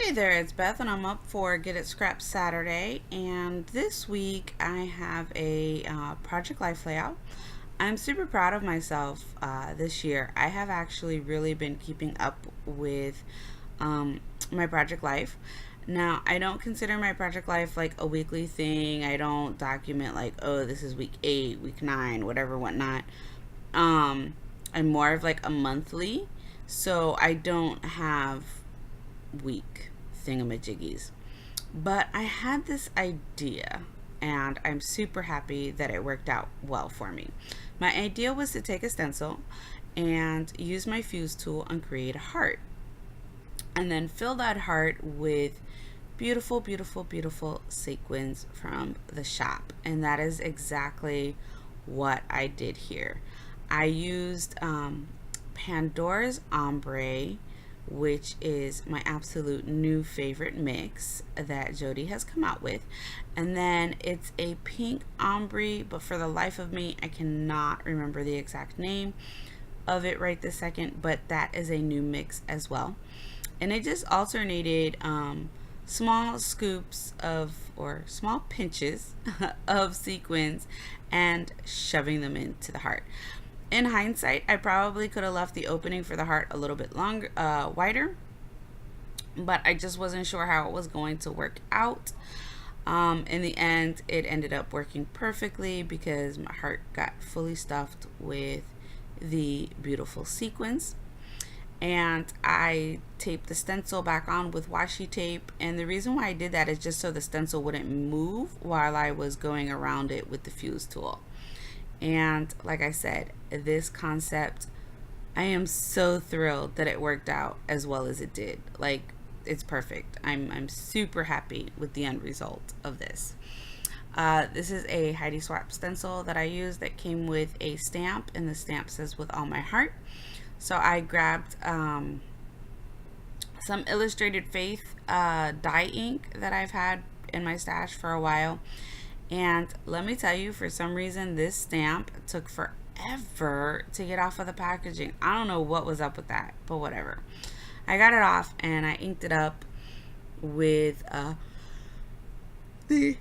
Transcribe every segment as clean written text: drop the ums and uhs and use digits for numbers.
Hey there, it's Beth, and I'm up for Get It Scrapped Saturday. And this week I have a project life layout. I'm super proud of myself this year. I have actually really been keeping up with my project life. Now, I don't consider my project life like a weekly thing. I don't document like, oh, this is week 8, week 9, whatever, whatnot. Um, I'm more of like a monthly. So I don't have week thingamajiggies. But I had this idea, and I'm super happy that it worked out well for me. My idea was to take a stencil and use my fuse tool and create a heart, and then fill that heart with beautiful, beautiful, beautiful sequins from the shop. And that is exactly what I did here. I used Pandora's Ombre, which is my absolute new favorite mix that Jody has come out with. And then it's a pink ombre, but for the life of me, I cannot remember the exact name of it right this second, but that is a new mix as well. And it just alternated small scoops of, or small pinches of sequins and shoving them into the heart. In hindsight, I probably could have left the opening for the heart a little bit longer, wider, but I just wasn't sure how it was going to work out. In the end, it ended up working perfectly because my heart got fully stuffed with the beautiful sequins. And I taped the stencil back on with washi tape. And the reason why I did that is just so the stencil wouldn't move while I was going around it with the fuse tool. And like I said, this concept, I am so thrilled that it worked out as well as it did. Like, it's perfect. I'm super happy with the end result of this. This is a Heidi Swap stencil that I used that came with a stamp, and the stamp says "with all my heart." So I grabbed some Illustrated Faith dye ink that I've had in my stash for a while. And let me tell you, for some reason, this stamp took forever to get off of the packaging. I don't know what was up with that, but whatever. I got it off and I inked it up with the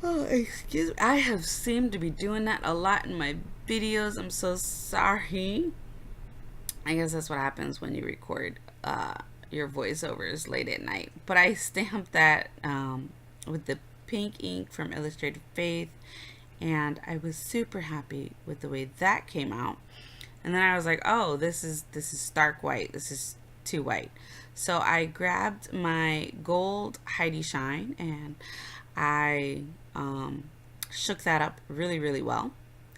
excuse me. I have seemed to be doing that a lot in my videos. I'm so sorry. I guess that's what happens when you record your voiceovers late at night. But I stamped that with the pink ink from Illustrated Faith, and I was super happy with the way that came out. And then I was like, oh, this is stark white. This is too white. So I grabbed my gold Heidi Shine and I shook that up really, really well,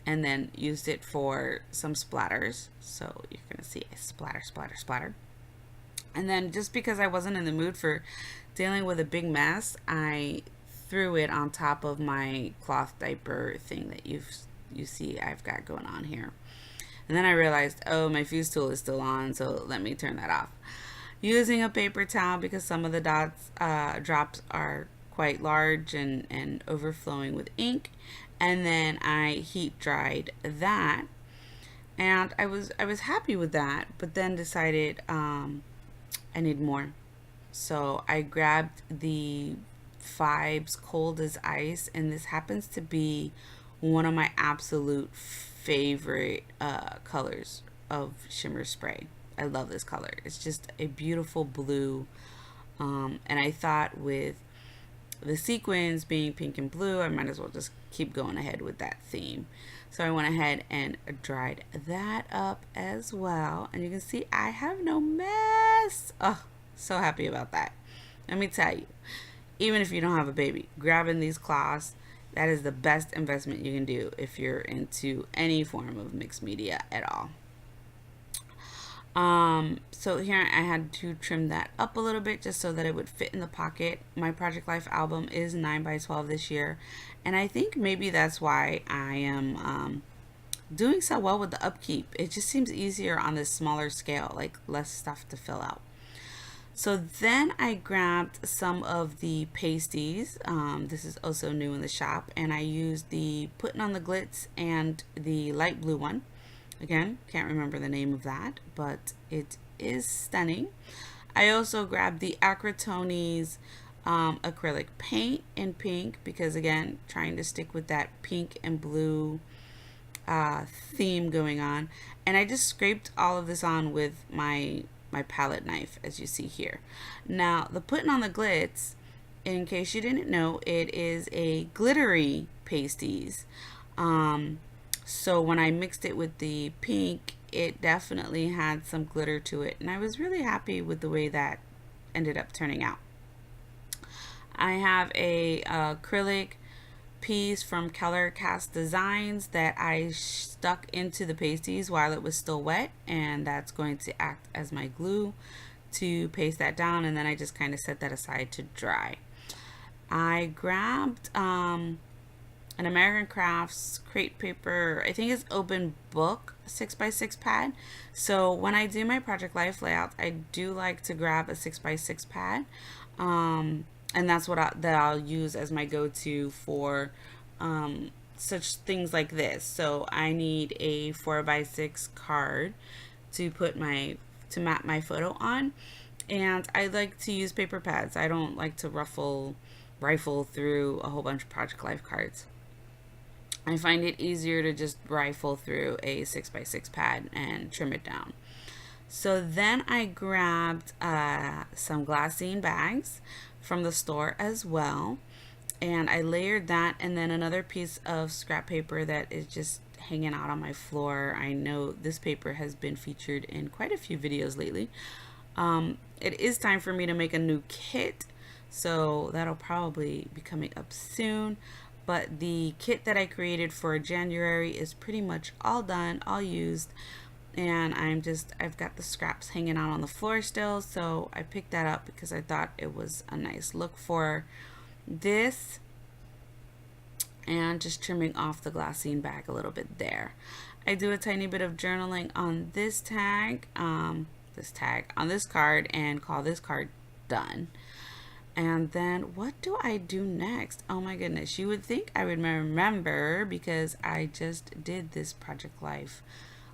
and then used it for some splatters. So you're gonna see a splatter, splatter, splatter. And then, just because I wasn't in the mood for dealing with a big mess, I threw it on top of my cloth diaper thing that you see I've got going on here. And then I realized, oh, my fuse tool is still on, so let me turn that off. Using a paper towel because some of the drops are quite large and overflowing with ink. And then I heat dried that, and I was happy with that, but then decided I need more. So I grabbed the Vibes Cold as Ice, and this happens to be one of my absolute favorite colors of shimmer spray. I love this color. It's just a beautiful blue, and I thought with the sequins being pink and blue, I might as well just keep going ahead with that theme. So I went ahead and dried that up as well, and you can see I have no mess. Oh, so happy about that. Let me tell you, even if you don't have a baby, grabbing these cloths, that is the best investment you can do if you're into any form of mixed media at all. So here I had to trim that up a little bit just so that it would fit in the pocket. My Project Life album is 9x12 this year, and I think maybe that's why I am doing so well with the upkeep. It just seems easier on this smaller scale, like less stuff to fill out. So then I grabbed some of the pasties. This is also new in the shop, and I used the Putting on the Glitz and the light blue one. Again, can't remember the name of that, but it is stunning. I also grabbed the Acrotoni's acrylic paint in pink because, again, trying to stick with that pink and blue theme going on. And I just scraped all of this on with my palette knife, as you see here. Now, the putting on the glitz, in case you didn't know, it is a glittery pasties. Um, so when I mixed it with the pink, it definitely had some glitter to it, and I was really happy with the way that ended up turning out. I have a acrylic piece from Keller Cast Designs that I stuck into the pasties while it was still wet, and that's going to act as my glue to paste that down, and then I just kind of set that aside to dry. I grabbed an American Crafts crepe paper, I think it's open book 6x6 pad. So when I do my Project Life layouts, I do like to grab a 6x6 pad. And that's what I'll use as my go-to for such things like this. So I need a 4x6 card to map my photo on, and I like to use paper pads. I don't like to rifle through a whole bunch of Project Life cards. I find it easier to just rifle through a 6x6 pad and trim it down. So then I grabbed some glassine bags from the store as well, and I layered that, and then another piece of scrap paper that is just hanging out on my floor. I know this paper has been featured in quite a few videos lately. It is time for me to make a new kit, so that'll probably be coming up soon. But the kit that I created for January is pretty much all done, all used, and I've got the scraps hanging out on the floor still, so I picked that up because I thought it was a nice look for this, and just trimming off the glassine bag a little bit there. I do a tiny bit of journaling on this tag, on this card, and call this card done. And then what do I do next? Oh my goodness, you would think I would remember because I just did this Project Life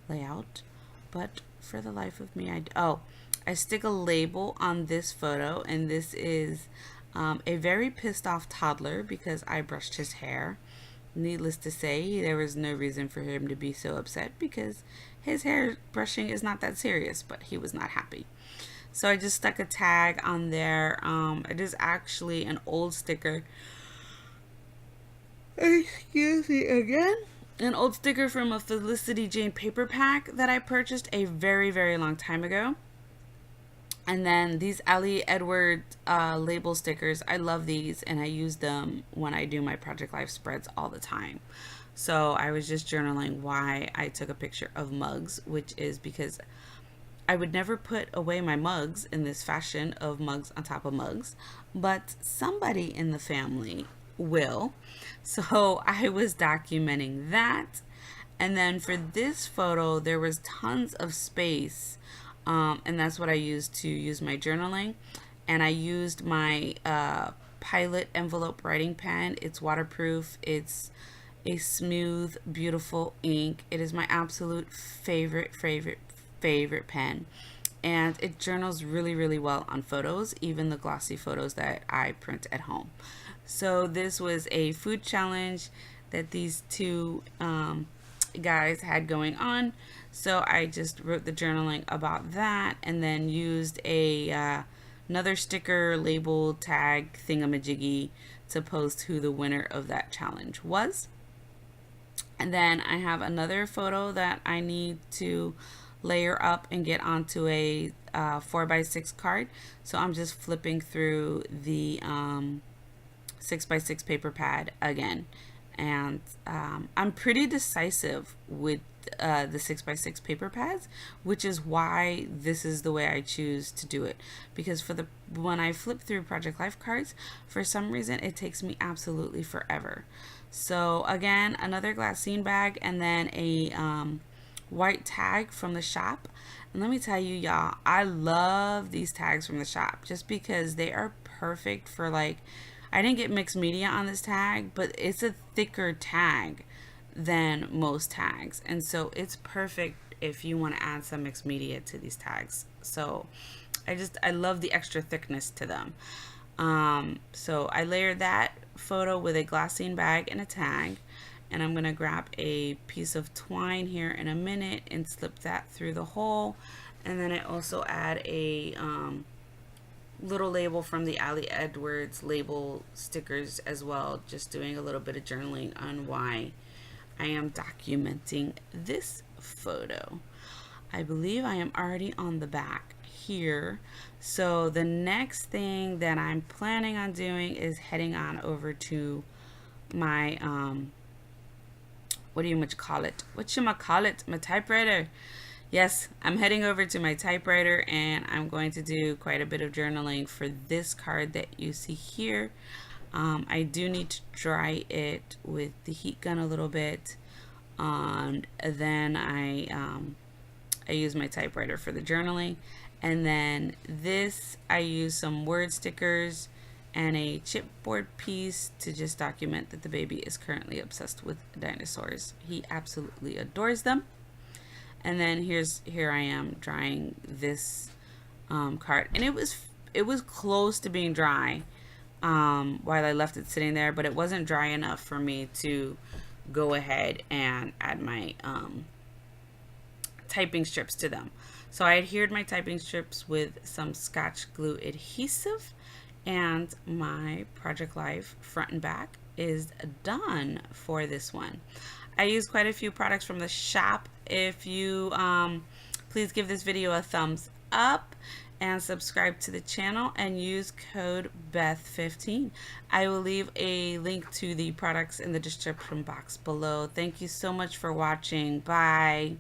layout, but for the life of me, I stick a label on this photo, and this is a very pissed off toddler because I brushed his hair. Needless to say, there was no reason for him to be so upset because his hair brushing is not that serious, but he was not happy. So I just stuck a tag on there. It is actually an old sticker. Excuse me again. An old sticker from a Felicity Jane paper pack that I purchased a very, very long time ago. And then these Ellie Edwards label stickers. I love these, and I use them when I do my Project Life spreads all the time. So I was just journaling why I took a picture of mugs, which is because I would never put away my mugs in this fashion of mugs on top of mugs, but somebody in the family will. So I was documenting that. And then for this photo, there was tons of space, and that's what I used to use my journaling. And I used my Pilot envelope writing pen. It's waterproof. It's a smooth, beautiful ink. It is my absolute favorite pen, and it journals really, really well on photos, even the glossy photos that I print at home. So this was a food challenge that these two guys had going on, so I just wrote the journaling about that, and then used a another sticker label tag thingamajiggy to post who the winner of that challenge was. And then I have another photo that I need to layer up and get onto a 4x6 card. So I'm just flipping through the 6x6 paper pad again. And I'm pretty decisive with the 6x6 paper pads, which is why this is the way I choose to do it. Because when I flip through Project Life cards, for some reason it takes me absolutely forever. So again, another glassine bag, and then a white tag from the shop. And let me tell you, y'all, I love these tags from the shop just because they are perfect for, like, I didn't get mixed media on this tag, but it's a thicker tag than most tags, and so it's perfect if you want to add some mixed media to these tags. So I love the extra thickness to them. So I layered that photo with a glassine bag and a tag, and I'm gonna grab a piece of twine here in a minute and slip that through the hole. And then I also add a little label from the Ali Edwards label stickers as well, just doing a little bit of journaling on why I am documenting this photo. I believe I am already on the back here. So the next thing that I'm planning on doing is heading on over to my what do you much call it? My typewriter. Yes, I'm heading over to my typewriter and I'm going to do quite a bit of journaling for this card that you see here. I do need to dry it with the heat gun a little bit, and then I use my typewriter for the journaling. And then this, I use some word stickers and a chipboard piece to just document that the baby is currently obsessed with dinosaurs. He absolutely adores them. And then here I am drying this card, and it was close to being dry while I left it sitting there, but it wasn't dry enough for me to go ahead and add my typing strips to them. So I adhered my typing strips with some Scotch glue adhesive, and my Project Life front and back is done for this one. I use quite a few products from the shop. If you please give this video a thumbs up and subscribe to the channel and use code Beth15. I will leave a link to the products in the description box below. Thank you so much for watching. Bye.